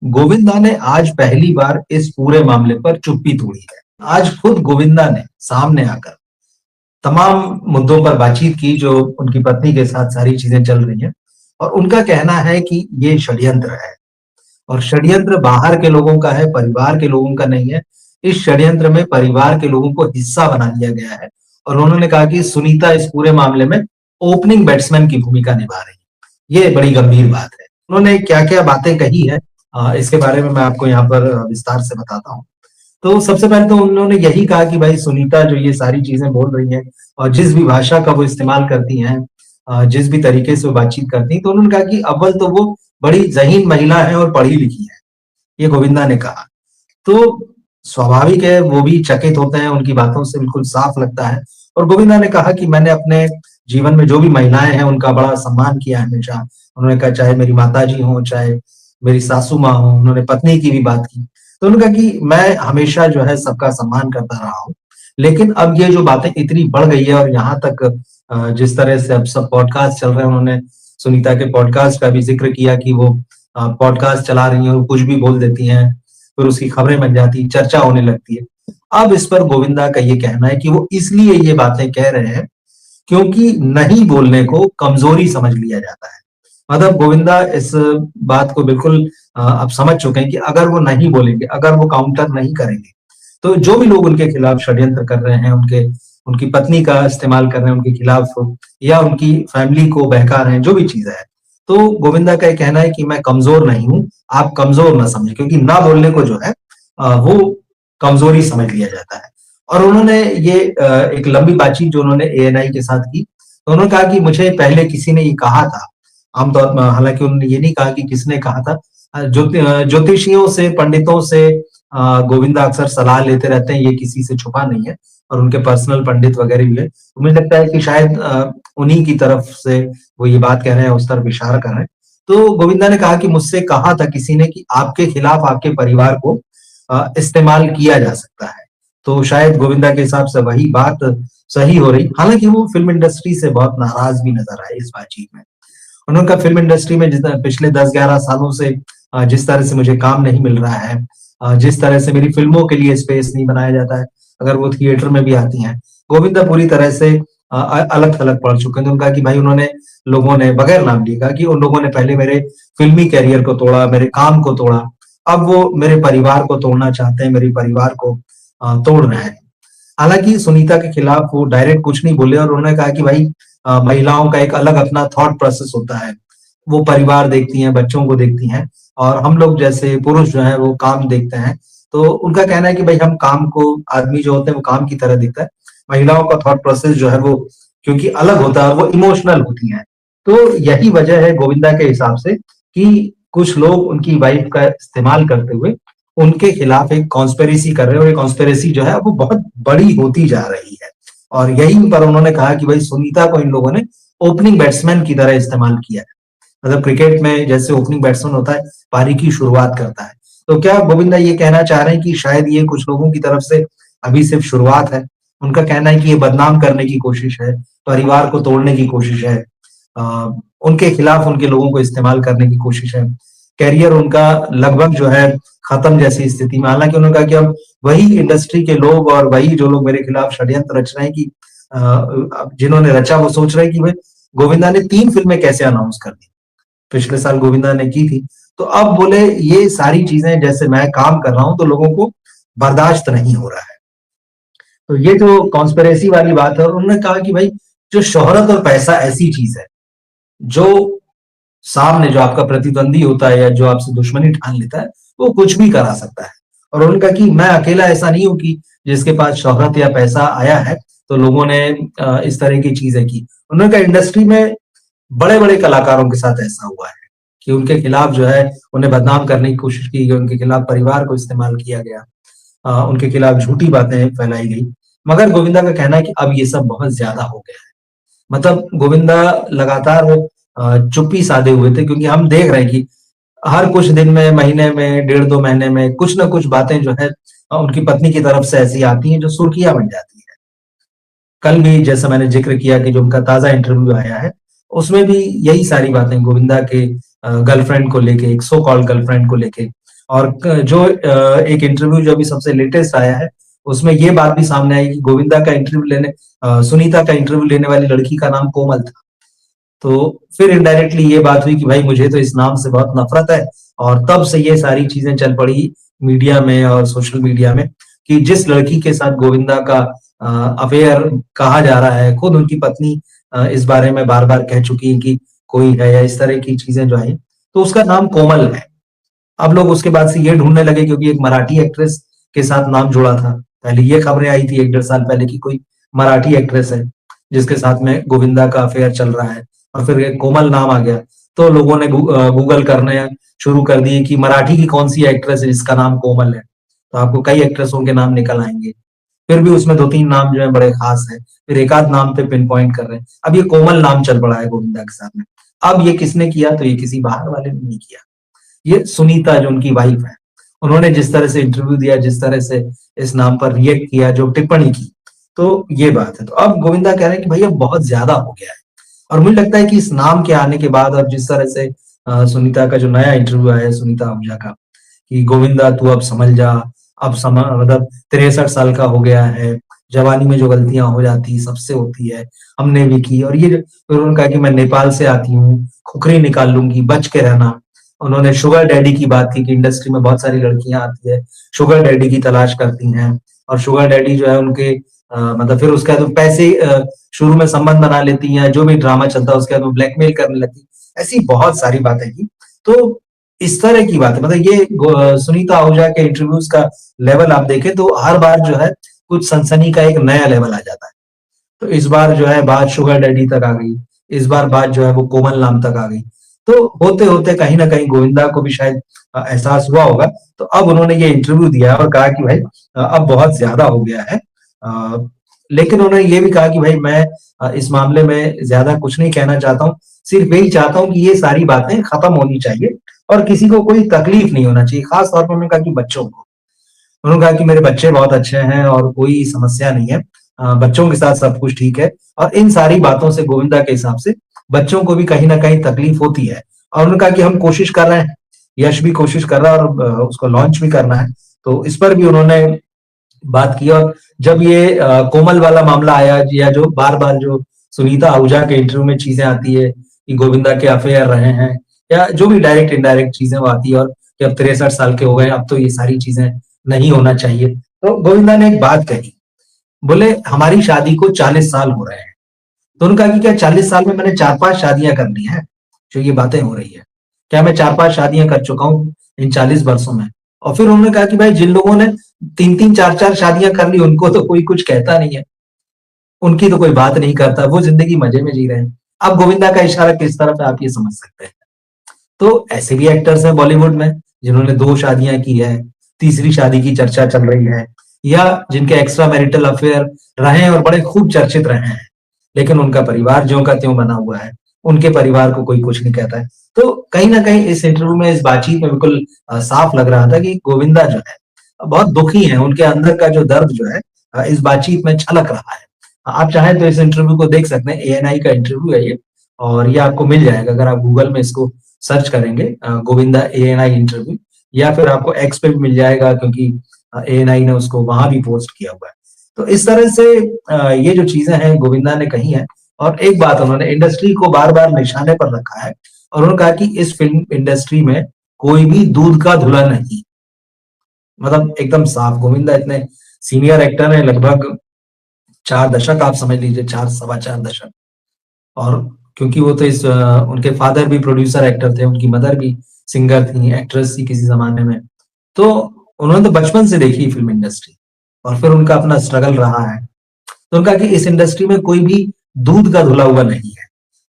गोविंदा ने आज पहली बार इस पूरे मामले पर चुप्पी तोड़ी है। आज खुद गोविंदा ने सामने आकर तमाम मुद्दों पर बातचीत की जो उनकी पत्नी के साथ सारी चीजें चल रही हैं और उनका कहना है कि ये षड्यंत्र है और षड्यंत्र बाहर के लोगों का है, परिवार के लोगों का नहीं है। इस षड्यंत्र में परिवार के लोगों को हिस्सा बना लिया गया है और उन्होंने कहा कि सुनीता इस पूरे मामले में ओपनिंग बैट्समैन की भूमिका निभा रही है। ये बड़ी गंभीर बात है। उन्होंने क्या-क्या बातें कही है इसके बारे में मैं आपको यहाँ पर विस्तार से बताता हूँ। तो सबसे पहले तो उन्होंने यही कहा कि भाई सुनीता जो ये सारी चीजें बोल रही हैं और जिस भी भाषा का वो इस्तेमाल करती हैं, जिस भी तरीके से वो बातचीत करती हैं, तो उन्होंने कहा कि अव्वल तो वो बड़ी ज़हीन महिला है और पढ़ी लिखी है। ये गोविंदा ने कहा। तो स्वाभाविक है वो भी चकित होते हैं, उनकी बातों से बिल्कुल साफ लगता है और गोविंदा ने कहा कि मैंने अपने जीवन में जो भी महिलाएँ हैं उनका बड़ा सम्मान किया है हमेशा। उन्होंने कहा चाहे मेरी माताजी हों, चाहे मेरी सासू माँ हों, उन्होंने पत्नी की भी बात की। तो उन्होंने कहा कि मैं हमेशा जो है सबका सम्मान करता रहा हूँ। लेकिन अब ये जो बातें इतनी बढ़ गई है और यहाँ तक जिस तरह से अब सब पॉडकास्ट चल रहे हैं, उन्होंने सुनीता के पॉडकास्ट का भी ज़िक्र किया कि वो पॉडकास्ट चला रही हैं और कुछ भी बोल देती हैं, फिर उसकी खबरें बन जाती, चर्चा होने लगती है। अब इस पर गोविंदा का ये कहना है कि वो इसलिए ये बातें कह रहे हैं, क्योंकि नहीं बोलने को कमज़ोरी समझ लिया जाता है। मतलब गोविंदा इस बात को बिल्कुल अब समझ चुके हैं कि अगर वो नहीं बोलेंगे, अगर वो काउंटर नहीं करेंगे, तो जो भी लोग उनके खिलाफ षड्यंत्र कर रहे हैं, उनकी पत्नी का इस्तेमाल कर रहे हैं उनके खिलाफ या उनकी फैमिली को बहका रहे हैं, जो भी चीज़ें हैं, तो गोविंदा का ये कहना है कि मैं कमज़ोर नहीं हूँ, आप कमज़ोर ना समझें क्योंकि ना बोलने को जो है वो कमज़ोरी समझ लिया जाता है। और उन्होंने ये एक लंबी बातचीत जो उन्होंने एएनआई के साथ की, तो उन्होंने कहा कि मुझे पहले किसी ने ये कहा था, आमतौर पर हालाँकि उन्होंने ये नहीं कहा कि किसने कहा था, ज्योतिषियों से, पंडितों से गोविंदा अक्सर सलाह लेते रहते हैं, ये किसी से छुपा नहीं है और उनके पर्सनल पंडित वगैरह भी हैं। तो मुझे लगता है कि शायद उन्हीं की तरफ से वो ये बात कह रहे हैं, उस तरफ इशारा कर रहे हैं। तो गोविंदा ने कहा कि मुझसे कहा था किसी ने कि आपके खिलाफ आपके परिवार को इस्तेमाल किया जा सकता है। तो शायद गोविंदा के हिसाब से वही बात सही हो रही। हालाँकि वो फ़िल्म इंडस्ट्री से बहुत नाराज़ भी नज़र आए इस बातचीत में। उन्होंने कहा फ़िल्म इंडस्ट्री में जिस पिछले 10-11 सालों से जिस तरह से मुझे काम नहीं मिल रहा है, जिस तरह से मेरी फ़िल्मों के लिए स्पेस नहीं बनाया जाता है, अगर वो थिएटर में भी आती हैं। गोविंदा पूरी तरह से अलग-थलग पड़ चुके हैं। तो उन्होंने कहा कि भाई उन्होंने लोगों ने बगैर नाम लिए कहा कि उन लोगों ने पहले मेरे फ़िल्मी करियर को तोड़ा, मेरे काम को तोड़ा, अब वो मेरे परिवार को तोड़ना चाहते हैं, मेरे परिवार को तोड़ रहे हैं। हालाँकि सुनीता के खिलाफ वो डायरेक्ट कुछ नहीं बोले और उन्होंने कहा कि भाई महिलाओं का एक अलग अपना थॉट प्रोसेस होता है। वो परिवार देखती हैं, बच्चों को देखती हैं और हम लोग जैसे पुरुष जो हैं वो काम देखते हैं। तो उनका कहना है कि भाई हम काम को आदमी जो होते हैं वो काम की तरह देखता है। महिलाओं का थॉट प्रोसेस जो है वो क्योंकि अलग होता है, वो इमोशनल होती हैं। तो यही वजह है गोविंदा के हिसाब से कि कुछ लोग उनकी वाइफ़ का इस्तेमाल करते हुए उनके खिलाफ एक कॉन्स्पिरेसी कर रहे हैं और ये कॉन्स्पिरेसी जो है वो बहुत बड़ी होती जा रही है। और यहीं पर उन्होंने कहा कि भाई सुनीता को इन लोगों ने ओपनिंग बैट्समैन की तरह इस्तेमाल किया है। मतलब क्रिकेट में जैसे ओपनिंग बैट्समैन होता है, पारी की शुरुआत करता है। तो क्या गोविंदा ये कहना चाह रहे हैं कि शायद ये कुछ लोगों की तरफ से अभी सिर्फ शुरुआत है? उनका कहना है कि ये बदनाम करने की कोशिश है, परिवार को तोड़ने की कोशिश है, अ, उनके खिलाफ उनके लोगों को इस्तेमाल करने की कोशिश है। करियर उनका लगभग जो है खत्म जैसी स्थिति में, हालाँकि उन्होंने कहा कि अब वही इंडस्ट्री के लोग और वही जो लोग मेरे खिलाफ षड्यंत्र रच रहे हैं कि अब जिन्होंने रचा वो सोच रहे हैं कि भाई गोविंदा ने 3 फ़िल्में कैसे अनाउंस कर दी? पिछले साल गोविंदा ने की थी। तो अब बोले ये सारी चीज़ें जैसे मैं काम कर रहा हूँ तो लोगों को बर्दाश्त नहीं हो रहा है। तो ये जो कॉन्स्पिरेसी वाली बात है और उन्होंने कहा कि भाई जो शोहरत और पैसा ऐसी चीज़ है, जो सामने जो आपका प्रतिद्वंदी होता है या जो आपसे दुश्मनी ठान लेता है, वो कुछ भी करा सकता है। और उन्होंने कहा कि मैं अकेला ऐसा नहीं हूँ कि जिसके पास शोहरत या पैसा आया है, तो लोगों ने इस तरह की चीज़ें की। उन्होंने कहा इंडस्ट्री में बड़े-बड़े कलाकारों के साथ ऐसा हुआ है कि उनके खिलाफ जो है उन्हें बदनाम करने की कोशिश की गई, उनके खिलाफ परिवार को इस्तेमाल किया गया। उनके खिलाफ झूठी बातें फैलाई गई। मगर गोविंदा का कहना है कि अब ये सब बहुत ज़्यादा हो गया है। मतलब गोविंदा लगातार चुप्पी साधे हुए थे क्योंकि हम देख रहे हैं कि हर कुछ दिन में, महीने में, डेढ़ 2 महीने में कुछ न कुछ बातें जो है उनकी पत्नी की तरफ से ऐसी आती हैं जो सुर्खियाँ बन जाती हैं। कल भी जैसा मैंने ज़िक्र किया कि जो उनका ताज़ा इंटरव्यू आया है, उसमें भी यही सारी बातें गोविंदा के गर्लफ्रेंड को लेके, एक सो कॉल्ड गर्लफ्रेंड को लेके और जो एक इंटरव्यू जो अभी सबसे लेटेस्ट आया है, उसमें ये बात भी सामने आई कि गोविंदा का इंटरव्यू लेने सुनीता का इंटरव्यू लेने वाली लड़की का नाम कोमल था। तो फिर इनडायरेक्टली ये बात हुई कि भाई मुझे तो इस नाम से बहुत नफरत है, और तब से ये सारी चीजें चल पड़ी मीडिया में और सोशल मीडिया में कि जिस लड़की के साथ गोविंदा का अफेयर कहा जा रहा है, खुद उनकी पत्नी इस बारे में बार बार कह चुकी है कि कोई है, या इस तरह की चीजें जो आई, तो उसका नाम कोमल है। अब लोग उसके बाद से ये ढूंढने लगे क्योंकि एक मराठी एक्ट्रेस के साथ नाम जुड़ा था। पहले ये खबरें आई थी 1-1.5 साल पहले कि कोई मराठी एक्ट्रेस है जिसके साथ में गोविंदा का अफेयर चल रहा है, और फिर एक कोमल नाम आ गया। तो लोगों ने गूगल करने शुरू कर दिए कि मराठी की कौन सी एक्ट्रेस है जिसका नाम कोमल है, तो आपको कई एक्ट्रेसों के नाम निकल आएंगे। फिर भी उसमें 2-3 नाम जो है बड़े खास है, फिर एक आध नाम पे पिन पॉइंट कर रहे हैं। अब ये कोमल नाम चल पड़ा है गोविंदा के साथ में। अब ये किसने किया, तो ये किसी बाहर वाले ने नहीं किया, ये सुनीता जो उनकी वाइफ है, उन्होंने जिस तरह से इंटरव्यू दिया, जिस तरह से इस नाम पर रिएक्ट किया, जो टिप्पणी की, तो ये बात है। तो अब गोविंदा कह रहे हैं कि भैया बहुत ज्यादा हो गया है। और मुझे लगता है कि इस नाम के आने के बाद और जिस तरह से सुनीता का जो नया इंटरव्यू आया है, सुनीता आहूजा का, कि गोविंदा तू अब समझ जा, अब मतलब 63 साल का हो गया है, जवानी में जो गलतियां हो जाती सबसे होती है, हमने भी की। और ये फिर उन्होंने कहा कि मैं नेपाल से आती हूँ, खुखरी निकाल लूंगी, बच के रहना। उन्होंने शुगर डैडी की बात की कि इंडस्ट्री में बहुत सारी लड़कियां आती है, शुगर डैडी की तलाश करती हैं, और शुगर डैडी जो है उनके मतलब फिर उसके बाद पैसे शुरू में संबंध बना लेती हैं, जो भी ड्रामा चलता है उसके बाद वो ब्लैकमेल करने लगती, ऐसी बहुत सारी बातें की। तो इस तरह की बात है, मतलब ये सुनीता आहूजा के इंटरव्यूज का लेवल आप देखें तो हर बार जो है कुछ सनसनी का एक नया लेवल आ जाता है। तो इस बार जो है बात शुगर डैडी तक आ गई, इस बार बात जो है वो कोमल नाम तक आ गई। तो होते होते कहीं ना कहीं गोविंदा को भी शायद एहसास हुआ होगा, तो अब उन्होंने ये इंटरव्यू दिया और कहा कि भाई अब बहुत ज्यादा हो गया है। लेकिन उन्होंने ये भी कहा कि भाई मैं इस मामले में ज्यादा कुछ नहीं कहना चाहता हूँ, सिर्फ यही चाहता हूँ कि ये सारी बातें खत्म होनी चाहिए और किसी को कोई तकलीफ नहीं होना चाहिए, खास तौर पर उन्होंने कहा कि बच्चों को। उन्होंने कहा कि मेरे बच्चे बहुत अच्छे हैं और कोई समस्या नहीं है, बच्चों के साथ सब कुछ ठीक है। और इन सारी बातों से गोविंदा के हिसाब से बच्चों को भी कहीं ना कहीं तकलीफ होती है, और उन्होंने कहा कि हम कोशिश कर रहे हैं, यश भी कोशिश कर रहा है और उसको लॉन्च भी करना है। तो इस पर भी उन्होंने बात की। और जब ये कोमल वाला मामला आया, या जो बार बार जो सुनीता आहूजा के इंटरव्यू में चीजें आती है कि गोविंदा के अफेयर रहे हैं, या जो भी डायरेक्ट इनडायरेक्ट चीजें वो आती है, और कि अब 63 साल के हो गए, अब तो ये सारी चीजें नहीं होना चाहिए, तो गोविंदा ने एक बात कही, बोले हमारी शादी को 40 साल हो रहे हैं। तो उन्होंने कहा कि क्या 40 साल में मैंने 4-5 शादियां कर ली हैं, जो ये बातें हो रही है, क्या मैं 4-5 शादियां कर चुका हूँ इन 40 वर्षों में? और फिर उन्होंने कहा कि भाई जिन लोगों ने 3-3 4-4 शादियां कर ली उनको तो कोई कुछ कहता नहीं है, उनकी तो कोई बात नहीं करता, वो जिंदगी मजे में जी रहे हैं। अब गोविंदा का इशारा किस तरफ है आप ये समझ सकते हैं। तो ऐसे भी एक्टर्स हैं बॉलीवुड में जिन्होंने 2 शादियां की है, तीसरी शादी की चर्चा चल रही है, या जिनके एक्स्ट्रा मैरिटल अफेयर रहे हैं और बड़े खूब चर्चित रहे हैं, लेकिन उनका परिवार ज्यों का त्यों बना हुआ है, उनके परिवार को कोई कुछ नहीं कहता है। तो कहीं ना कहीं इस इंटरव्यू में, इस बातचीत में बिल्कुल साफ लग रहा था कि गोविंदा जो है बहुत दुखी है, उनके अंदर का जो दर्द जो है इस बातचीत में छलक रहा है। आप चाहें तो इस इंटरव्यू को देख सकते हैं, एएनआई का इंटरव्यू है ये, और ये आपको मिल जाएगा अगर आप गूगल में इसको सर्च करेंगे, गोविंदा एएनआई इंटरव्यू, या फिर आपको एक्स पे भी मिल जाएगा क्योंकि एएनआई ने उसको वहां भी पोस्ट किया हुआ है। तो इस तरह से ये जो चीजें हैं गोविंदा ने कही हैं। और एक बात उन्होंने इंडस्ट्री को बार बार निशाने पर रखा है, और उन्होंने कहा कि इस फिल्म इंडस्ट्री में कोई भी दूध का धुला नहीं, मतलब एकदम साफ। गोविंदा इतने सीनियर एक्टर हैं, लगभग 4 दशक आप समझ लीजिए, 4 सवा 4 दशक। और क्योंकि वो तो उनके फादर भी प्रोड्यूसर एक्टर थे, उनकी मदर भी सिंगर थी, एक्ट्रेस थी किसी जमाने में, तो उन्होंने तो बचपन से देखी फिल्म इंडस्ट्री, और फिर उनका अपना स्ट्रगल रहा है। तो उनका कि इस इंडस्ट्री में कोई भी दूध का धुला हुआ नहीं है।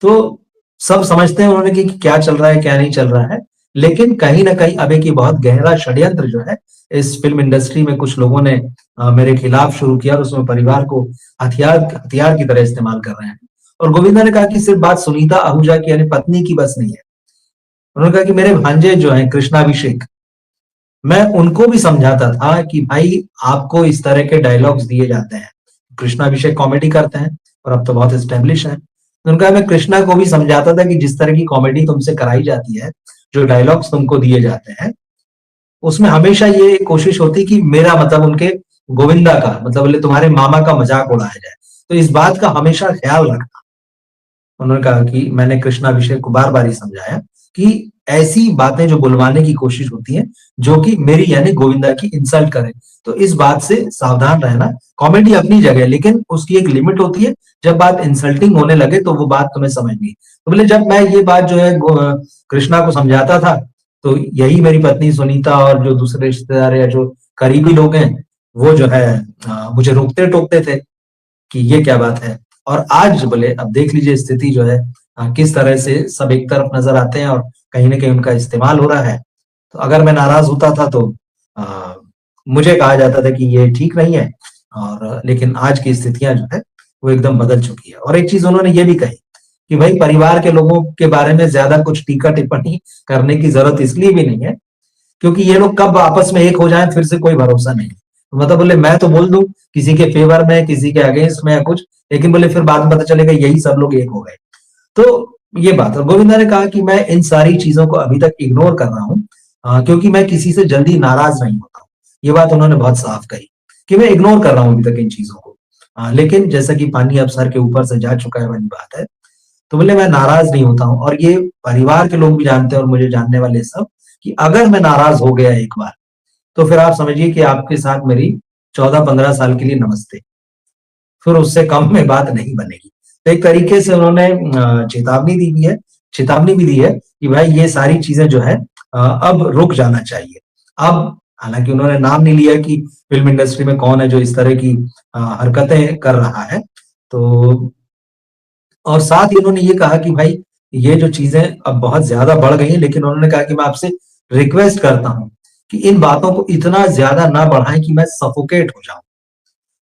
तो सब समझते हैं उन्होंने कि क्या चल रहा है क्या नहीं चल रहा है, लेकिन कहीं ना कहीं अब एक ये बहुत गहरा षड्यंत्र जो है इस फिल्म इंडस्ट्री में कुछ लोगों ने मेरे खिलाफ शुरू किया, और उसमें परिवार को हथियार हथियार की तरह इस्तेमाल कर रहे हैं। और गोविंदा ने कहा कि सिर्फ बात सुनीता आहूजा की यानी पत्नी की बस नहीं है। उन्होंने कहा कि मेरे भांजे जो हैं कृष्णाभिषेक, मैं उनको भी समझाता था कि भाई आपको इस तरह के डायलॉग्स दिए जाते हैं। कृष्णाभिषेक कॉमेडी करते हैं और अब तो बहुत एस्टेब्लिश है। उनका मैं कृष्णा को भी समझाता था कि जिस तरह की कॉमेडी तुमसे कराई जाती है, जो डायलॉग्स तुमको दिए जाते हैं, उसमें हमेशा ये कोशिश होती कि मेरा मतलब उनके गोविंदा का मतलब बोले तुम्हारे मामा का मजाक उड़ाया जाए। तो इस बात का हमेशा ख्याल रखना। उन्होंने कहा कि मैंने कृष्णाभिषेक को बार-बार ये समझाया कि ऐसी बातें जो बुलवाने की कोशिश होती है, जो कि मेरी यानी गोविंदा की इंसल्ट करे। तो इस बात से सावधान रहना। कॉमेडी अपनी जगह है, लेकिन उसकी एक लिमिट होती है। जब बात इंसल्टिंग होने लगे तो वो बात तुम्हें समझ नहीं। तो बोले जब मैं ये बात जो है कृष्णा को समझाता था, तो यही मेरी पत्नी सुनीता और जो दूसरे रिश्तेदार या जो करीबी लोग हैं, वो जो है मुझे रोकते-टोकते थे कि ये क्या बात है। और आज बोले अब देख लीजिए स्थिति जो है किस तरह से सब एक तरफ नजर आते हैं और कहीं न कहीं उनका इस्तेमाल हो रहा है। तो अगर मैं नाराज होता था तो अ, मुझे कहा जाता था कि ये ठीक नहीं है और लेकिन आज की स्थितियाँ जो है वो एकदम बदल चुकी है। और एक चीज़ उन्होंने ये भी कही कि भाई परिवार के लोगों के बारे में ज़्यादा कुछ टीका-टिप्पणी करने की ज़रूरत इसलिए भी नहीं है क्योंकि ये लोग कब आपस में एक हो जाएँ फिर से कोई भरोसा नहीं। मतलब बोले मैं तो बोल दूँ किसी के फेवर में, किसी के अगेंस्ट में या कुछ, लेकिन बोले फिर बाद में पता चलेगा यही सब लोग एक हो गए। तो ये बात है। गोविंदा ने कहा कि मैं इन सारी चीज़ों को अभी तक इग्नोर कर रहा हूँ क्योंकि मैं किसी से जल्दी नाराज़ नहीं होता हूँ। ये बात उन्होंने बहुत साफ कही कि मैं इग्नोर कर रहा हूँ अभी तक इन चीज़ों को। लेकिन जैसा कि पानी अब सर के ऊपर से जा चुका है वाली बात है, तो बोले मैं नाराज़ नहीं होता हूँ और ये परिवार के लोग भी जानते हैं और मुझे जानने वाले सब कि अगर मैं नाराज़ हो गया एक बार, तो फिर आप समझिए कि आपके साथ मेरी 14-15 साल के लिए नमस्ते। फिर उससे कम में बात नहीं बनेगी। तो एक तरीके से उन्होंने चेतावनी भी दी है कि भाई ये सारी चीज़ें जो है अब रुक जाना चाहिए। अब हालाँकि उन्होंने नाम नहीं लिया कि फ़िल्म इंडस्ट्री में कौन है जो इस तरह की हरकतें कर रहा है। तो और साथ ही उन्होंने ये कहा कि भाई ये जो चीज़ें अब बहुत ज़्यादा बढ़ गई हैं, लेकिन उन्होंने कहा कि मैं आपसे रिक्वेस्ट करता हूँ कि इन बातों को इतना ज़्यादा ना बढ़ाएँ कि मैं सफोकेट हो जाऊँ।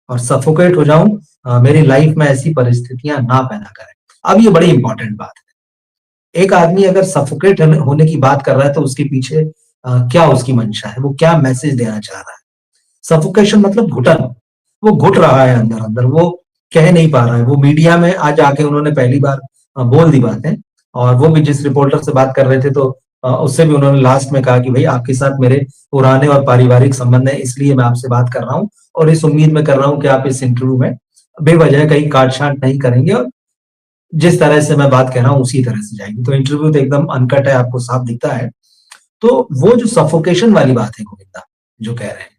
और सफोकेट हो जाऊँ मेरी लाइफ में ऐसी परिस्थितियाँ ना पैदा करें। अब ये बड़ी इम्पोर्टेंट बात है। एक आदमी अगर सफोकेट होने की बात कर रहा है तो उसके पीछे क्या उसकी मंशा है? वो क्या मैसेज देना चाह रहा है? सफोकेशन मतलब घुटन। वो घुट रहा है अंदर-अंदर, वो कह नहीं पा रहा है। वो मीडिया में आज आके उन्होंने पहली बार बोल दी बातें और वो भी जिस रिपोर्टर से बात कर रहे थे तो उससे भी उन्होंने लास्ट में कहा कि भई आपके साथ मेरे पुराने और पारिवारिक संबंध हैं, इसलिए मैं आपसे बात कर रहा हूँ और इस उम्मीद में कर रहा हूँ कि आप इस इंटरव्यू में बेवजह कहीं काट-छाँट नहीं करेंगे और जिस तरह से मैं बात कह रहा हूँ उसी तरह से जाएगी। तो इंटरव्यू तो एकदम अनकट है, आपको साफ दिखता है। तो वो जो सफोकेशन वाली बात है गोविंदा, जो कह रहे हैं,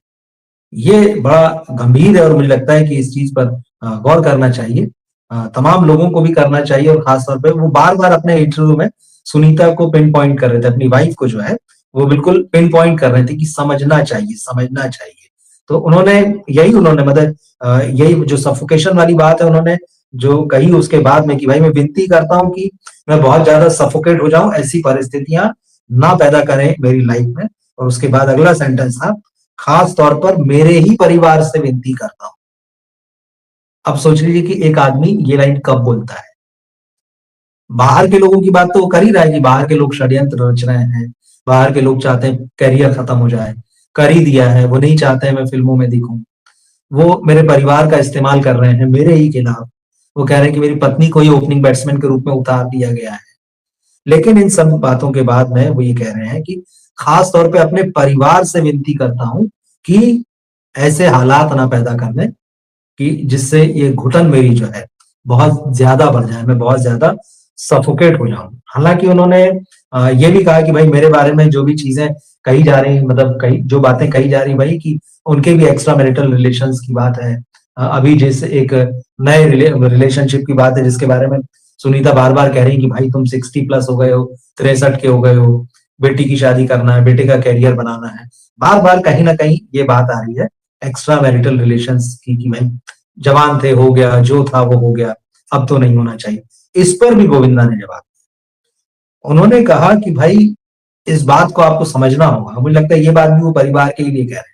ये बड़ा गंभीर है और मुझे लगता है कि इस चीज़ पर गौर करना चाहिए। तमाम लोगों को भी करना चाहिए और खास तौर पे वो बार-बार अपने इंटरव्यू में सुनीता को पिन पॉइंट कर रहे थे, अपनी वाइफ को जो है, वो बिल्कुल पिन पॉइंट कर रहे थे कि समझना चाहिए, समझना चाहिए। तो उन्होंने मतलब यही जो सफोकेशन वाली बात है उन्होंने जो कही उसके बाद में कि भाई मैं विनती करता हूँ कि मैं बहुत ज़्यादा सफोकेट हो जाऊँ, ऐसी परिस्थितियाँ ना पैदा करें मेरी लाइफ में और उसके बाद अगला सेंटेंस था खास तौर पर मेरे ही परिवार से विनती करता हूँ। अब सोच लीजिए कि एक आदमी ये लाइन कब बोलता है? बाहर के लोगों की बात तो वो कर ही रहा है कि बाहर के लोग षड्यंत्र रच रहे हैं, बाहर के लोग चाहते हैं करियर खत्म हो जाए, कर ही दिया है, वो नहीं चाहते हैं मैं फ़िल्मों में दिखूँ। वो मेरे परिवार का इस्तेमाल कर रहे हैं मेरे ही खिलाफ। वो कह रहे हैं कि मेरी पत्नी को ही ओपनिंग बैट्समैन के रूप में उतार दिया गया है। लेकिन इन सब बातों के बाद में वो ये कह रहे हैं कि खास तौर पे अपने परिवार से विनती करता हूँ कि ऐसे हालात ना पैदा करने कि जिससे ये घुटन मेरी जो है बहुत ज़्यादा बढ़ जाए, मैं बहुत ज़्यादा सफोकेट हो जाऊँ। हालाँकि उन्होंने ये भी कहा कि भाई मेरे बारे में जो भी चीज़ें कही जा रही मतलब कही जो बातें कही जा रही भाई कि उनके भी एक्स्ट्रा मैरिटल रिलेशंस की बात है। अभी जिस एक नए रिलेशनशिप की बात है जिसके बारे में सुनीता बार-बार कह रही है कि भाई तुम 60 प्लस हो गए हो, 63 के हो गए हो, बेटी की शादी करना है, बेटे का करियर बनाना है। बार-बार कहीं न कहीं ये बात आ रही है एक्स्ट्रा मैरिटल रिलेशंस की कि भाई जवान थे, हो गया, जो था वो हो गया, अब तो नहीं होना चाहिए। इस पर भी गोविंदा ने जवाब दिया। उन्होंने कहा कि भाई इस बात को आपको समझना होगा। मुझे लगता है ये बात भी वो परिवार के लिए कह रहे हैं।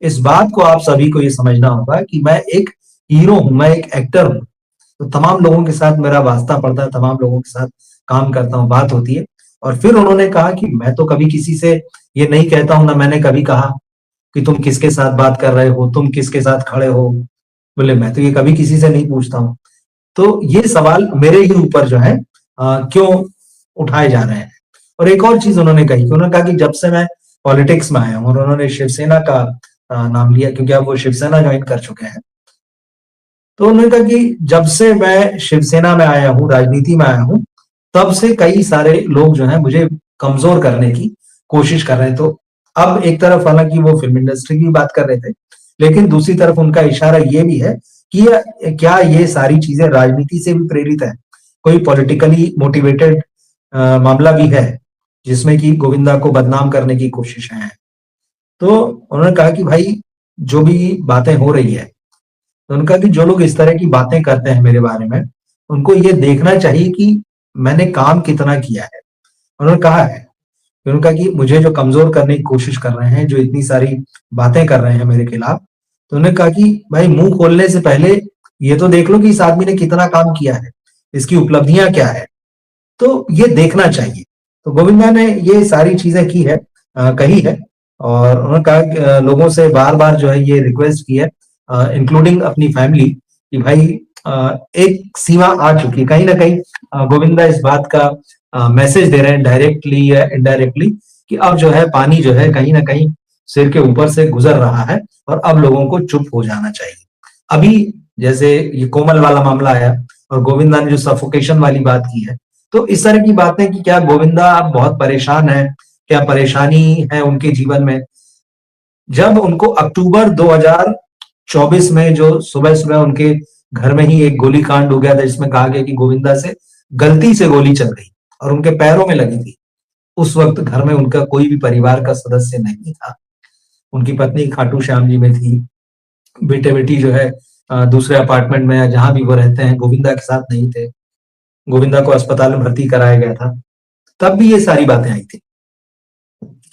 इस बात को आप सभी को ये समझना होगा कि मैं एक हीरो हूँ, मैं एक एक्टर हूँ। तो तमाम लोगों के साथ मेरा वास्ता पड़ता है, तमाम लोगों के साथ काम करता हूँ, बात होती है। और फिर उन्होंने कहा कि मैं तो कभी किसी से ये नहीं कहता हूँ, ना मैंने कभी कहा कि तुम किसके साथ बात कर रहे हो, तुम किसके साथ खड़े हो। बोले मैं तो ये कभी किसी से नहीं पूछता हूँ। तो ये सवाल मेरे ही ऊपर जो है क्यों उठाए जा रहे हैं। और एक और चीज़ उन्होंने कही कि उन्होंने कहा कि जब से मैं पॉलिटिक्स में आए हैं और उन्होंने शिवसेना का नाम लिया क्योंकि अब वो शिवसेना ज्वाइन कर चुके हैं। तो उन्होंने कहा कि जब से मैं शिवसेना में आया हूँ, राजनीति में आया हूँ, तब से कई सारे लोग जो हैं मुझे कमजोर करने की कोशिश कर रहे हैं। तो अब एक तरफ हालांकि वो फिल्म इंडस्ट्री की बात कर रहे थे, लेकिन दूसरी तरफ उनका इशारा ये भी है कि क्या ये सारी चीजें राजनीति से भी प्रेरित है, कोई पॉलिटिकली मोटिवेटेड मामला भी है जिसमें कि गोविंदा को बदनाम करने की कोशिश है। तो उन्होंने कहा कि भाई जो भी बातें हो रही है, तो उनका कि जो लोग इस तरह की बातें करते हैं मेरे बारे में, उनको ये देखना चाहिए कि मैंने काम कितना किया है। उन्होंने कहा है, उन्होंने कहा कि मुझे जो कमजोर करने की कोशिश कर रहे हैं, जो इतनी सारी बातें कर रहे हैं मेरे खिलाफ, तो उन्होंने कहा कि भाई मुंह खोलने से पहले ये तो देख लो कि इस आदमी ने कितना काम किया है, इसकी उपलब्धियां क्या है, तो ये देखना चाहिए। तो गोविंदा ने ये सारी चीजें की है, कही है, और उन्होंने कहा कि, लोगों से बार बार जो है ये रिक्वेस्ट की है, इंक्लूडिंग अपनी फैमिली, कि भाई एक सीमा आ चुकी है। कहीं ना कहीं गोविंदा इस बात का मैसेज दे रहे हैं डायरेक्टली या इनडायरेक्टली कि अब जो है पानी जो है कहीं ना कहीं सिर के ऊपर से गुजर रहा है और अब लोगों को चुप हो जाना चाहिए। अभी जैसे ये कोमल वाला मामला आया और गोविंदा ने जो सफोकेशन वाली बात की है, तो इस तरह की बातें कि क्या गोविंदा अब बहुत परेशान है, क्या परेशानी है उनके जीवन में, जब उनको अक्टूबर 2024 में जो सुबह सुबह उनके घर में ही एक गोली कांड हो गया था जिसमें कहा गया कि गोविंदा से गलती से गोली चल गई और उनके पैरों में लगी थी। उस वक्त घर में उनका कोई भी परिवार का सदस्य नहीं था। उनकी पत्नी खाटू श्याम जी में थी, बेटे बेटी जो है दूसरे अपार्टमेंट में जहां भी वो रहते हैं गोविंदा के साथ नहीं थे। गोविंदा को अस्पताल में भर्ती कराया गया था, तब भी ये सारी बातें आई थी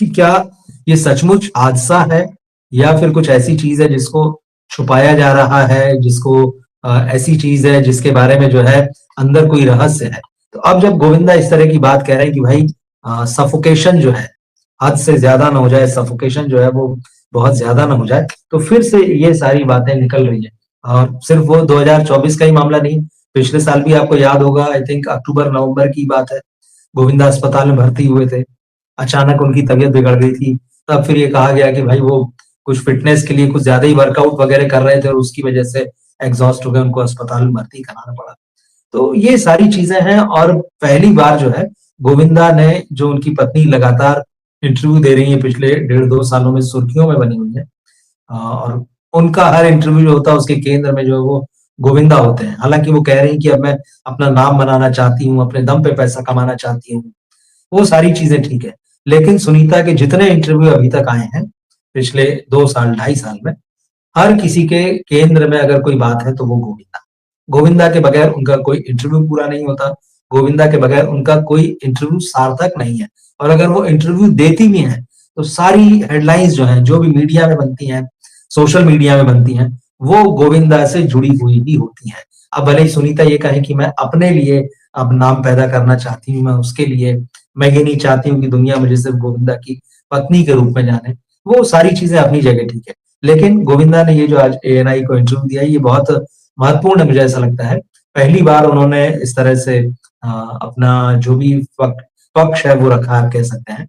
कि क्या ये सचमुच हादसा है या फिर कुछ ऐसी चीज है जिसको छुपाया जा रहा है, जिसको ऐसी चीज है जिसके बारे में जो है अंदर कोई रहस्य है। तो अब जब गोविंदा इस तरह की बात कह रहे हैं कि भाई सफोकेशन जो है हद से ज्यादा ना हो जाए, सफोकेशन जो है वो बहुत ज्यादा ना हो जाए, तो फिर से ये सारी बातें निकल रही है। और सिर्फ वो 2024 का ही मामला नहीं, पिछले साल भी आपको याद होगा, आई थिंक अक्टूबर नवंबर की बात है, गोविंदा अस्पताल में भर्ती हुए थे, अचानक उनकी तबीयत बिगड़ गई थी। तब फिर ये कहा गया कि भाई वो कुछ फिटनेस के लिए कुछ ज्यादा ही वर्कआउट वगैरह कर रहे थे और उसकी वजह से एग्जॉस्ट हो गए, उनको अस्पताल में भर्ती कराना पड़ा। तो ये सारी चीजें हैं और पहली बार जो है गोविंदा ने, जो उनकी पत्नी लगातार इंटरव्यू दे रही है पिछले 1.5-2 सालों में, सुर्खियों में बनी हुई है, और उनका हर इंटरव्यू जो होता है उसके केंद्र में जो है वो गोविंदा होते हैं। हालांकि वो कह रही हैं कि अब मैं अपना नाम बनाना चाहती हूँ, अपने दम पे पैसा कमाना चाहती हूँ, वो सारी चीजें ठीक है, लेकिन सुनीता के जितने इंटरव्यू अभी तक आए हैं पिछले 2 साल 2.5 साल में, हर किसी के केंद्र में अगर कोई बात है तो वो गोविंदा। गोविंदा के बगैर उनका कोई इंटरव्यू पूरा नहीं होता, गोविंदा के बगैर उनका कोई इंटरव्यू सार्थक नहीं है। और अगर वो इंटरव्यू देती भी हैं तो सारी हेडलाइंस जो हैं, जो भी मीडिया में बनती हैं, सोशल मीडिया में बनती हैं, वो गोविंदा से जुड़ी हुई ही होती हैं। अब भले ही सुनीता ये कहे कि मैं अपने लिए अब नाम पैदा करना चाहती हूँ, मैं उसके लिए, मैं ये नहीं चाहती हूँ कि दुनिया मुझे सिर्फ गोविंदा की पत्नी के रूप में जाने, वो सारी चीजें अपनी जगह ठीक है। लेकिन गोविंदा ने ये जो आज एएनआई को इंटरव्यू दिया, ये बहुत महत्वपूर्ण है, मुझे ऐसा लगता है। पहली बार उन्होंने इस तरह से अपना जो भी पक्ष है वो रखा, आप कह सकते हैं।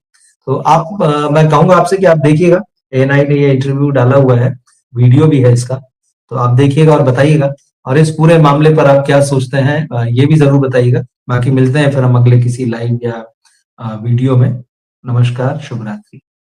तो मैं कहूंगा आपसे कि आप देखिएगा, एएनआई ने ये इंटरव्यू डाला हुआ है, वीडियो भी है इसका, तो आप देखिएगा और बताइएगा। और इस पूरे मामले पर आप क्या सोचते हैं, ये भी जरूर बताइएगा। बाकी मिलते हैं फिर हम अगले किसी लाइव या वीडियो में। नमस्कार, शुभ रात्रि।